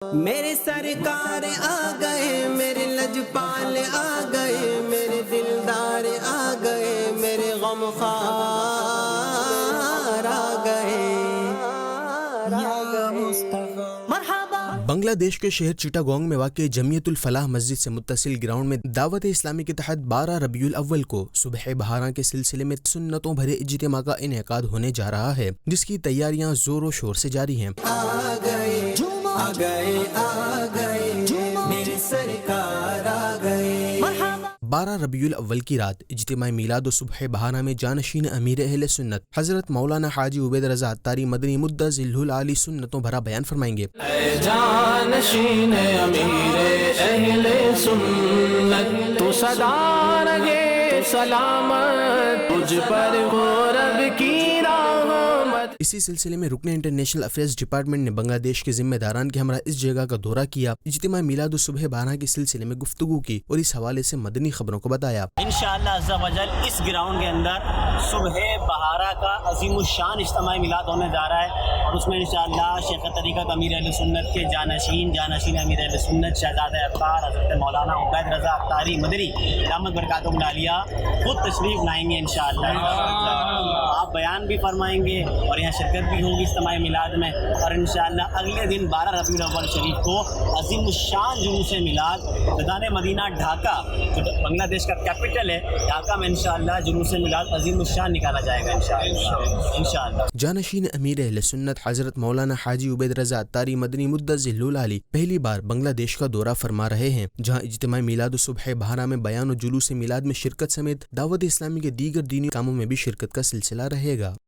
میرے سرکار آ گئے، میرے لجپال آ گئے، میرے دلدار آ گئے، میرے غمخوار آ گئے یا مصطفیٰ مرحبا۔ بنگلہ دیش کے شہر چٹاگونگ میں واقع جمیعت الفلاح مسجد سے متصل گراؤنڈ میں دعوت اسلامی کے تحت 12 ربیع الاول کو صبح بہاراں کے سلسلے میں سنتوں بھرے اجتماع کا انعقاد ہونے جا رہا ہے، جس کی تیاریاں زور و شور سے جاری ہیں۔ آ گئے آ گئے آ گئے میرے سرکار آ گئے۔ 12 ربیع الاول کی رات اجتماع میلاد و صبح بہاراں میں جانشین امیر اہل سنت حضرت مولانا حاجی عبید رضا عطاری مدنی مدہ ذلہ العالی سنتوں بھرا بیان فرمائیں گے۔ اے جانشین امیر اہل سنت، تو صدا رہے سلامت، تجھ پر ہو رب کی رحمت۔ اسی سلسلے میں رکن انٹرنیشنل افیئرز ڈپارٹمنٹ نے بنگلہ دیش کے ذمہ داران کے ہمراہ اس جگہ کا دورہ کیا، اجتماع میلاد و صبح بہاراں کے سلسلے میں گفتگو کی اور اس حوالے سے مدنی خبروں کو بتایا۔ انشاءاللہ عز و جل اس گراؤنڈ کے اندر صبح بہارا کا عظیم الشان اجتماع میلاد ہونے جا رہا ہے، اور اس میں انشاءاللہ شیخ طریقت امیر اہل سنت کے جانشین امیر اہل سنت شہزادہ اختار حضرت مولانا عبید رضا عطاری مدنی دامت برکاتہم العالیہ خود تشریف لائیں گے انشاءاللہ۔ آپ بیان بھی فرمائیں گے اور یہاں شرکت بھی ہوگی اجتماع میلاد میں، اور انشاءاللہ اگلے دن 12 ربیع الاول شریف کو عظیم الشان جلوس میلاد میدان مدینہ ڈھاکہ جو بنگلہ دیش کا کیپٹل ہے ڈھاکہ میں انشاءاللہ جلوس میلاد عظیم الشان نکالا جائے گا انشاءاللہ۔ جانشین امیر اہل سنت حضرت مولانا حاجی عبید رضا عطاری مدنی مدہ ذلہ العالی پہلی بار بنگلہ دیش کا دورہ فرما رہے ہیں، جہاں اجتماع میلاد و صبح بہاراں میں بیان و جلوس میلاد میں شرکت سمیت دعوت اسلامی کے دیگر دینی کاموں میں بھی شرکت کا سلسلہ رہے گا۔